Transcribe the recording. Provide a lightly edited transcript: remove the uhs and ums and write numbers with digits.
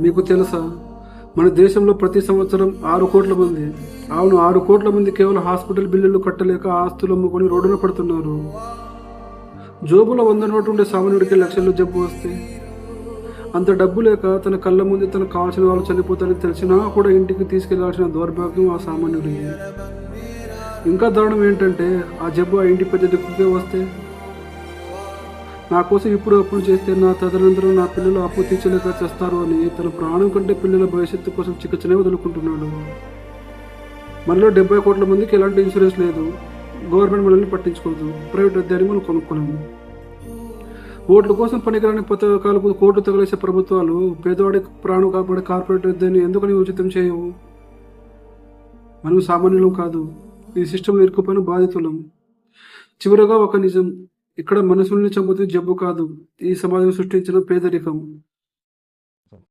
మీకు తెలుసా, మన దేశంలో ప్రతి సంవత్సరం 6 కోట్ల మంది, అవును 6 కోట్ల మంది కేవలం హాస్పిటల్ బిల్లులు కట్టలేక ఆస్తులు అమ్ముకొని రోడ్డున పడుతున్నారు. జోబులో 100 నోటు ఉండే సామాన్యుడికి లక్షల్లో జబ్బు వస్తే, అంత డబ్బు లేక తన కళ్ళ ముందు తనకు కావాల్సిన వాళ్ళు చనిపోతారని తెలిసినా కూడా ఇంటికి తీసుకెళ్లాల్సిన దౌర్భాగ్యం ఆ సామాన్యుడికి. ఇంకా దారుణం ఏంటంటే, ఆ జబ్బు ఆ ఇంటి పెద్ద దిక్కుకే వస్తే, నా కోసం ఇప్పుడు అప్పులు చేస్తే నా తదనంతరం నా పిల్లలు అప్పు తీర్చలేక చేస్తారు అని తన ప్రాణం కంటే పిల్లల భవిష్యత్తు కోసం చికిత్సనే వదులుకుంటున్నాడు. మనలో 70 కోట్ల మందికి ఎలాంటి ఇన్సూరెన్స్ లేదు. గవర్నమెంట్ మనల్ని పట్టించుకోదు. ప్రైవేట్ వైద్యాన్ని మనం కొనుక్కోలేము. ఓట్ల కోసం పనికిరాని పథకాలకు కోట్లు తగిలేసే ప్రభుత్వాలు పేదవాడి ప్రాణం కాపాడే కార్పొరేట్ వైద్యాన్ని ఎందుకని ఉచితం చేయవు? మనం సామాన్యులం కాదు, ఈ సిస్టంలో ఇరుక్కుపోయిన బాధితులం. చివరగా ఒక నిజం, ఇక్కడ మనుషుల్ని చంపుతుంది జబ్బు కాదు, ఈ సమాజం సృష్టించిన పేదరికం.